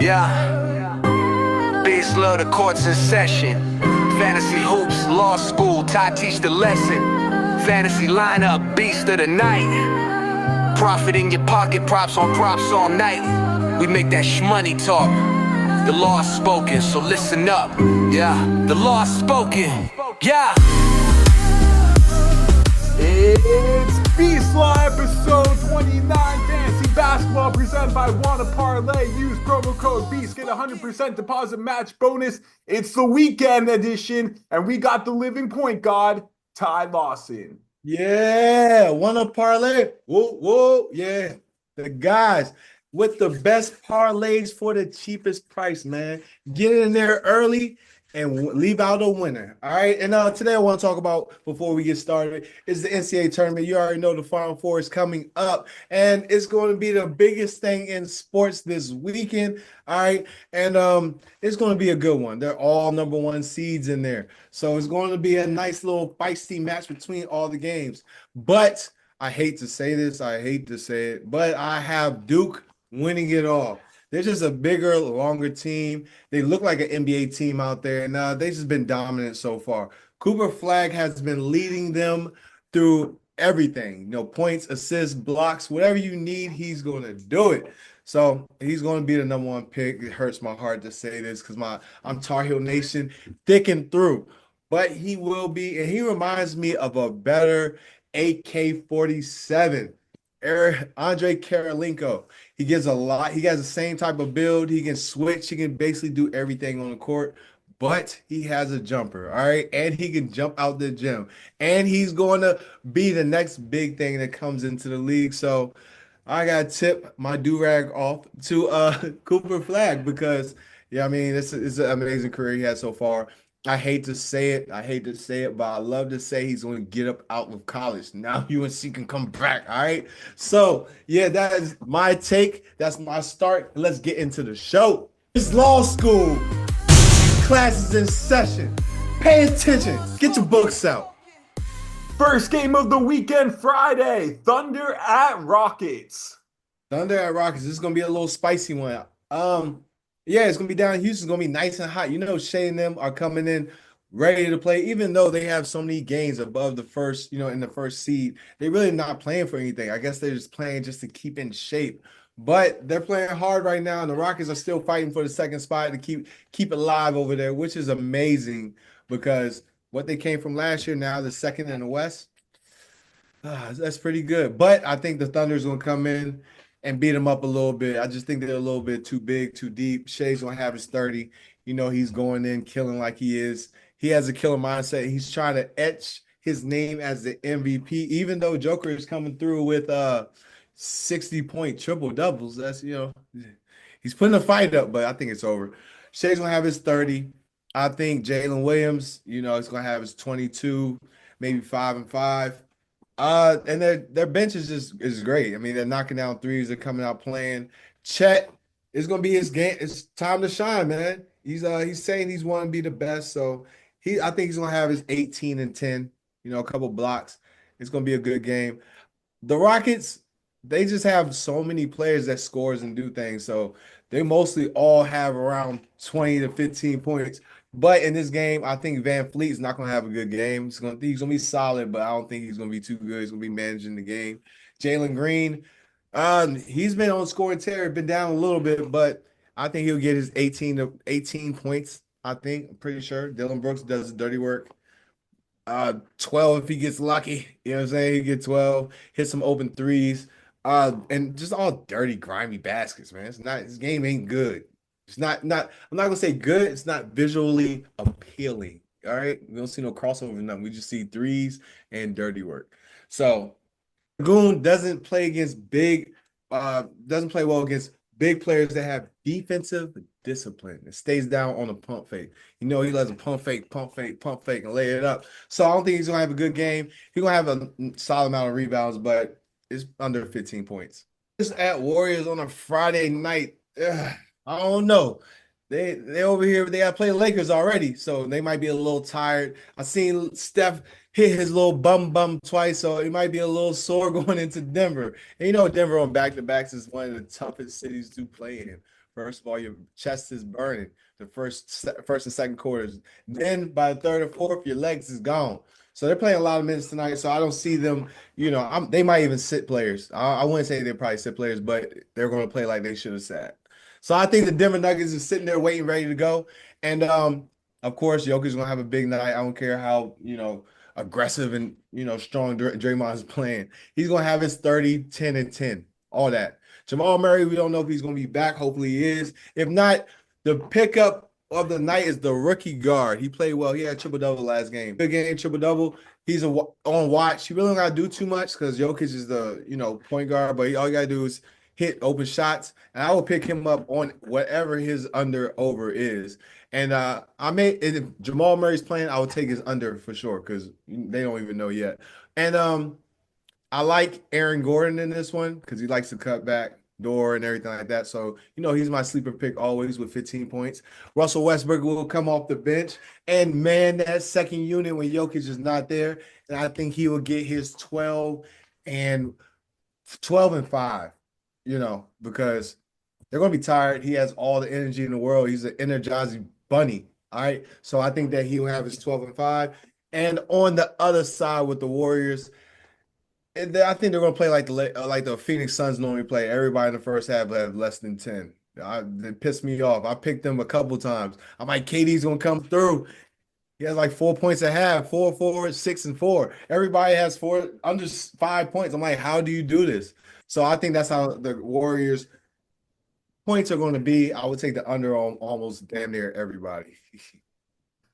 Yeah, beast love the courts in session. Fantasy hoops, law school, Ty teach the lesson. Fantasy lineup, beast of the night. Profit in your pocket, props on props all night. We make that shmoney talk. The law is spoken, so listen up. Yeah, the law is spoken. Yeah. It's Beast Law episode 29, Fantasy Basketball, presented by WannaParlay. Use promo code BEAST, get 100% deposit match bonus. It's the weekend edition, and we got the living point guard, Ty Lawson. Yeah, WannaParlay. Whoa, whoa, yeah. The guys with the best parlays for the cheapest price, man. Get in there early and leave out a winner. All right. And today I want to talk about, before we get started, is the NCAA tournament. You already know the Final Four is coming up, and it's going to be the biggest thing in sports this weekend. All right. And it's going to be a good one. They're all number one seeds in there. So it's going to be a nice little feisty match between all the games. But I hate to say this. I hate to say it, but I have Duke winning it all. They're just a bigger, longer team. They look like an NBA team out there, and they've just been dominant so far. Cooper Flag has been leading them through everything. You know, points, assists, blocks, whatever you need, he's going to do it. So he's going to be the number one pick. It hurts my heart to say this because I'm Tar Heel Nation thick and through. But he will be, and he reminds me of a better AK-47. Andre Karolinko. He gives a lot. He has the same type of build. He can switch. He can basically do everything on the court, but he has a jumper, all right? And he can jump out the gym. And he's going to be the next big thing that comes into the league. So I got to tip my do-rag off to Cooper Flag because, yeah, I mean, it's an amazing career he has so far. I hate to say it. But I love to say he's going to get up out of college. Now UNC can come back, all right? So, yeah, that is my take. That's my start. Let's get into the show. It's law school. Classes in session. Pay attention. Get your books out. First game of the weekend, Friday, Thunder at Rockets. Thunder at Rockets. This is going to be a little spicy one. Yeah, it's going to be down in Houston. It's going to be nice and hot. You know, Shea and them are coming in ready to play, even though they have so many games above the first, in the first seed. They're really not playing for anything. I guess they're just playing just to keep in shape. But they're playing hard right now, and the Rockets are still fighting for the second spot to keep it alive over there, which is amazing because what they came from last year, now the second in the West, that's pretty good. But I think the Thunder's going to come in and beat him up a little bit. I just think they're a little bit too big, too deep. Shea's going to have his 30. He's going in, killing like he is. He has a killer mindset. He's trying to etch his name as the MVP, even though Joker is coming through with 60-point triple-doubles. That's, he's putting a fight up, but I think it's over. Shea's going to have his 30. I think Jalen Williams, is going to have his 22, maybe 5 and 5. And their bench is great. I mean, they're knocking down threes. They're coming out playing. Chet is going to be his game. It's time to shine, man. He's saying he's want to be the best. So I think he's going to have his 18 and 10. A couple blocks. It's going to be a good game. The Rockets, they just have so many players that scores and do things. So they mostly all have around 20 to 15 points. But in this game, I think Van Fleet is not going to have a good game. He's going to be solid, but I don't think he's going to be too good. He's going to be managing the game. Jalen Green, he's been on scoring tear, been down a little bit, but I think he'll get his 18 points, I think. I'm pretty sure. Dylan Brooks does the dirty work. 12 if he gets lucky. You know what I'm saying? He get 12, hit some open threes, and just all dirty, grimy baskets, man. His game ain't good. It's not I'm not gonna say good, it's not visually appealing. All right. We don't see no crossover, nothing. We just see threes and dirty work. So Goon doesn't play well against big players that have defensive discipline. It stays down on a pump fake. He lets a pump fake, and lay it up. So I don't think he's gonna have a good game. He's gonna have a solid amount of rebounds, but it's under 15 points. It's at Warriors on a Friday night. I don't know. They over here, they got to play the Lakers already, so they might be a little tired. I seen Steph hit his little bum twice, so he might be a little sore going into Denver. And you know, Denver on back-to-backs is one of the toughest cities to play in. First of all, your chest is burning the first and second quarters. Then by the third or fourth, your legs is gone. So they're playing a lot of minutes tonight. So I don't see them, they might even sit players. I wouldn't say they probably sit players, but they're going to play like they should have sat. So I think the Denver Nuggets is sitting there waiting, ready to go. And of course, Jokic is gonna have a big night. I don't care how, aggressive and strong Draymond is playing. He's gonna have his 30, 10, and 10. All that. Jamal Murray, we don't know if he's gonna be back. Hopefully he is. If not, the pickup of the night is the rookie guard. He played well. He had triple-double last game. Good game, triple-double. He's on watch. He really don't gotta do too much because Jokic is the point guard, but all you gotta do is hit open shots, and I will pick him up on whatever his under over is. And if Jamal Murray's playing, I will take his under for sure because they don't even know yet. And I like Aaron Gordon in this one because he likes to cut back door and everything like that. So, he's my sleeper pick always with 15 points. Russell Westbrook will come off the bench and man that second unit when Jokic is not there. And I think he will get his 12 and 5. Because they're going to be tired. He has all the energy in the world. He's an energizing bunny. All right. So I think that he will have his 12 and 5. And on the other side with the Warriors, I think they're going to play like the Phoenix Suns normally play. Everybody in the first half have less than 10. They pissed me off. I picked them a couple times. I'm like, KD's going to come through. He has like 4 points a half, 4, 4, 6, and 4. Everybody has under 5 points. I'm like, how do you do this? So I think that's how the Warriors' points are going to be. I would take the under on almost damn near everybody.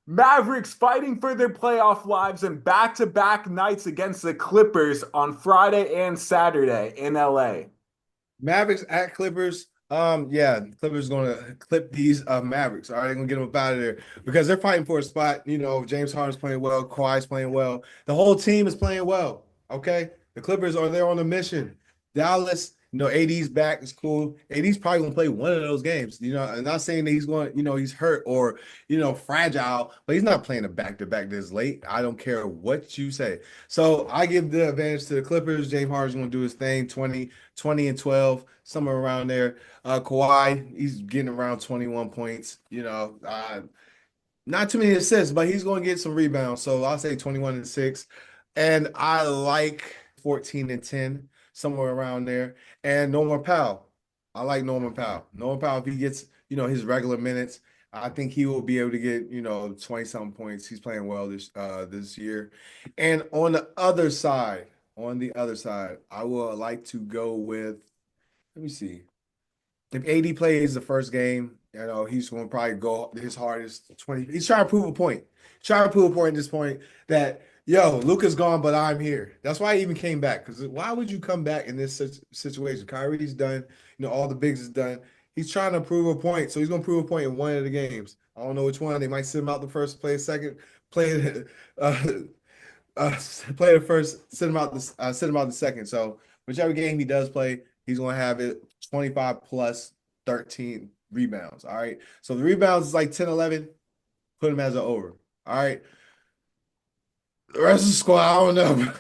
Mavericks fighting for their playoff lives in back-to-back nights against the Clippers on Friday and Saturday in LA. Mavericks at Clippers. Clippers going to clip these Mavericks. All right, they're going to get them up out of there because they're fighting for a spot. James Harden's playing well. Kawhi's playing well. The whole team is playing well, okay? The Clippers are there on a mission. Dallas, AD's back. It's cool. AD's probably going to play one of those games. I'm not saying that he's going, he's hurt or, fragile, but he's not playing a back-to-back this late. I don't care what you say. So I give the advantage to the Clippers. James Harden's going to do his thing, 20 and 12, somewhere around there. Kawhi, he's getting around 21 points. Not too many assists, but he's going to get some rebounds. So I'll say 21 and 6. And I like 14 and 10. Somewhere around there. And Norman Powell. I like Norman Powell. Norman Powell, if he gets, his regular minutes, I think he will be able to get, 20-something points. He's playing well this year. And on the other side, I would like to go with, let me see. If AD plays the first game, he's going to probably go his hardest 20. He's trying to prove a point. At this point that Luka's gone, but I'm here. That's why I even came back. Because why would you come back in this situation? Kyrie's done. All the bigs is done. He's trying to prove a point. So he's going to prove a point in one of the games. I don't know which one. They might sit him out the first, play a second, play the first, sit him out the second. So whichever game he does play, he's going to have it 25 plus 13 rebounds. All right. So the rebounds is like 10, 11. Put him as an over. All right. The rest of the squad, I don't know.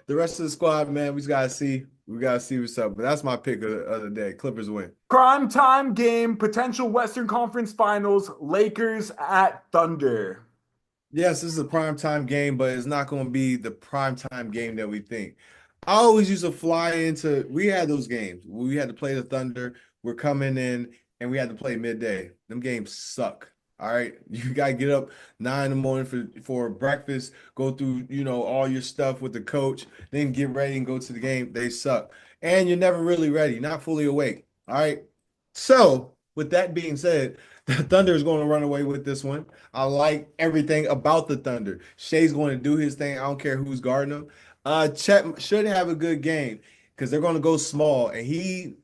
The rest of the squad, man, we just gotta see. We gotta see what's up. But that's my pick of the day. Clippers win. Prime time game, potential Western Conference Finals, Lakers at Thunder. Yes, this is a prime time game, but it's not going to be the prime time game that we think. I always used to fly into. We had those games. We had to play the Thunder. We're coming in, and we had to play midday. Them games suck. All right, you gotta get up 9 in the morning for breakfast, go through all your stuff with the coach, then get ready and go to the game. They suck, and you're never really ready, not fully awake. All right. So with that being said, the Thunder is going to run away with this one. I like everything about the Thunder. Shea's going to do his thing. I don't care who's guarding him. Chet should have a good game because they're going to go small, and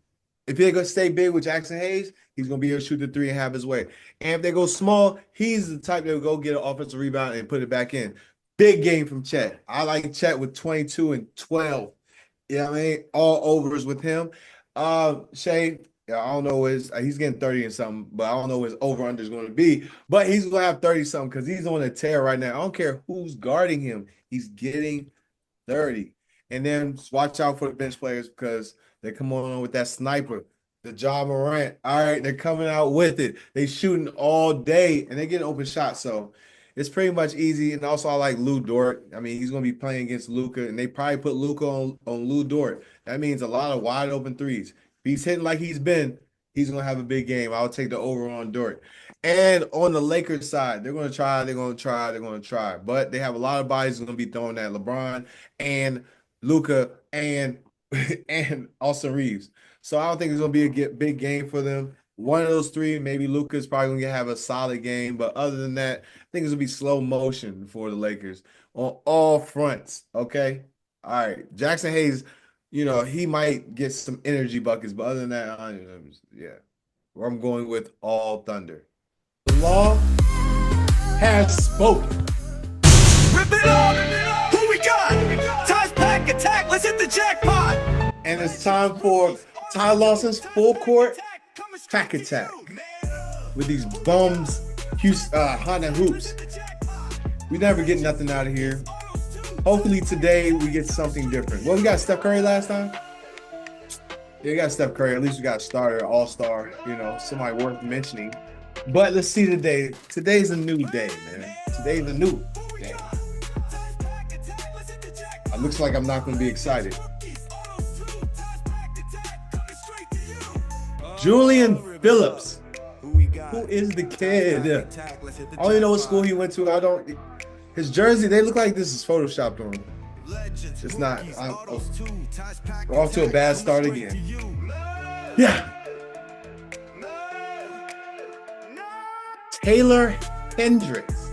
if they're going to stay big with Jackson Hayes, he's going to be able to shoot the 3 and have his way. And if they go small, he's the type that will go get an offensive rebound and put it back in. Big game from Chet. I like Chet with 22 and 12. You know what I mean? All overs with him. Shea, I don't know what he's getting 30 and something, but I don't know what his over-under is going to be. But he's going to have 30 something because he's on a tear right now. I don't care who's guarding him. He's getting 30. And then watch out for the bench players because they're coming on with that sniper, the Ja Morant. All right, they're coming out with it. They shooting all day and they get open shots. So it's pretty much easy. And also I like Lou Dort. I mean, he's going to be playing against Luka, and they probably put Luka on Lou Dort. That means a lot of wide open threes. If he's hitting like he's been, he's going to have a big game. I'll take the over on Dort. And on the Lakers side, they're going to try. But they have a lot of bodies going to be thrown at LeBron and Luka and Austin Reeves. So I don't think it's going to be a big game for them. One of those three, maybe Luka's probably going to have a solid game. But other than that, I think it's going to be slow motion for the Lakers on all fronts, okay? All right. Jackson Hayes, he might get some energy buckets. But other than that, yeah. I'm going with all Thunder. The law has spoken. Rip it up! Who we got? Ties pack attack, let's hit the jackpot! And it's time for Ty Lawson's full court pack attack with these bums, Honda hoops. We never get nothing out of here. Hopefully today we get something different. Well, we got Steph Curry last time. Yeah, we got Steph Curry. At least we got a starter, all-star, somebody worth mentioning. But let's see today. Today's a new day, man. Today's a new day. It looks like I'm not going to be excited. Julian Phillips. Who is the kid? I don't even know what school he went to. His jersey, they look like this is photoshopped on him. It's not. We're off to a bad start again. Yeah. Taylor Hendricks.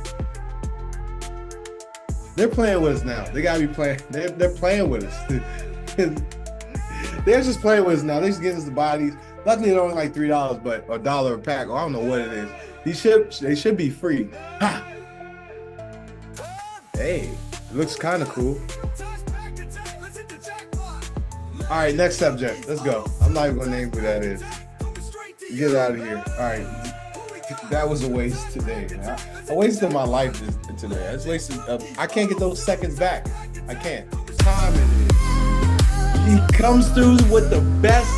They're playing with us now. They gotta be playing. They're playing with us. They're just playing with us now. They're just getting us the bodies. Luckily, they're only like $3, but $1 a pack. I don't know what it is. They should be free. Ha. Hey, it looks kind of cool. All right, next subject. Let's go. I'm not even gonna name who that is. Get out of here. All right. That was a waste today. Man. I wasted my life today. I just wasted. I can't get those seconds back. I can't. Time it is. He comes through with the best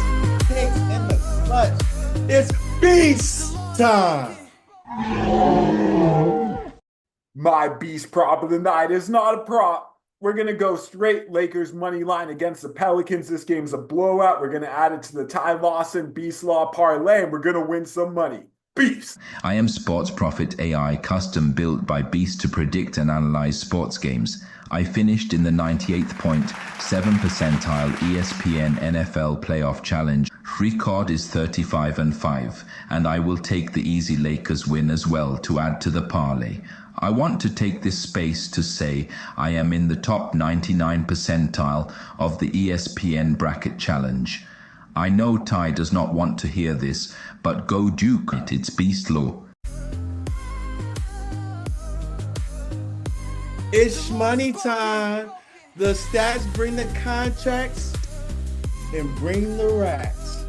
picks in the clutch. It's beast time. My beast prop of the night is not a prop. We're going to go straight Lakers money line against the Pelicans. This game's a blowout. We're going to add it to the Ty Lawson Beast Law parlay, and we're going to win some money. Beast! I am Sports Prophet AI, custom built by Beast to predict and analyze sports games. I finished in the 98.7 percentile ESPN NFL Playoff Challenge. Free card is 35-5, and I will take the easy Lakers win as well to add to the parlay. I want to take this space to say I am in the top 99 percentile of the ESPN Bracket Challenge. I know Ty does not want to hear this, but go Duke it, it's Beast Law. It's money time. The stats bring the contracts and bring the racks.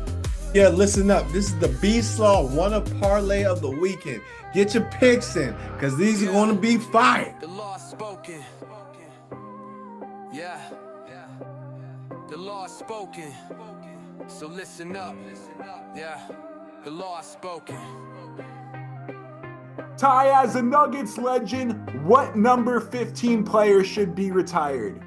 Yeah, listen up. This is the Beast Law WannaParlay of the weekend. Get your picks in, because these are going to be fire. The law spoken. Yeah. The law spoken. So listen up. Yeah. The law spoken. Ty, as a Nuggets legend, what number 15 player should be retired?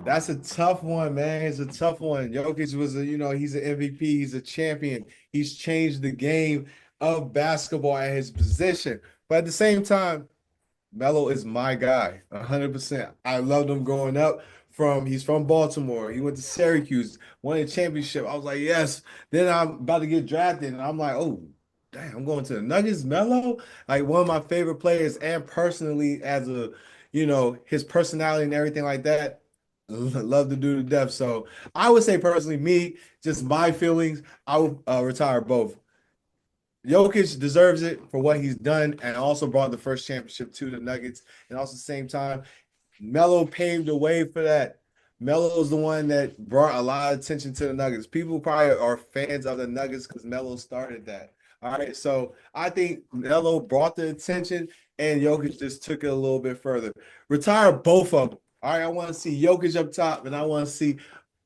That's a tough one, man. It's a tough one. Jokic was he's an MVP. He's a champion. He's changed the game of basketball at his position. But at the same time, Melo is my guy, 100%. I loved him growing up. He's from Baltimore. He went to Syracuse, won a championship. I was like, yes. Then I'm about to get drafted, and I'm like, oh, damn, I'm going to the Nuggets. Melo, like one of my favorite players, and personally as a, his personality and everything like that. Love the dude to death. So I would say personally, me, just my feelings, I would retire both. Jokic deserves it for what he's done and also brought the first championship to the Nuggets. And also at the same time, Melo paved the way for that. Melo's the one that brought a lot of attention to the Nuggets. People probably are fans of the Nuggets because Melo started that. All right, so I think Melo brought the attention, and Jokic just took it a little bit further. Retire both of them. All right, I want to see Jokic up top, and I want to see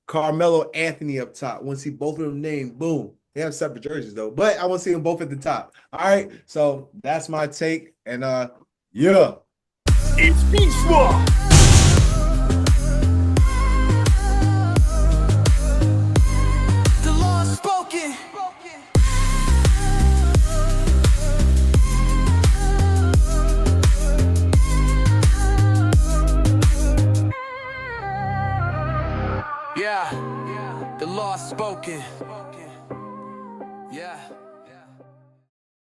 Carmelo Anthony up top. I want to see both of them named. Boom. They have separate jerseys though, but I want to see them both at the top. All right, so that's my take, and yeah. It's Beast Law. The law is spoken. Yeah, the law spoken. Yeah.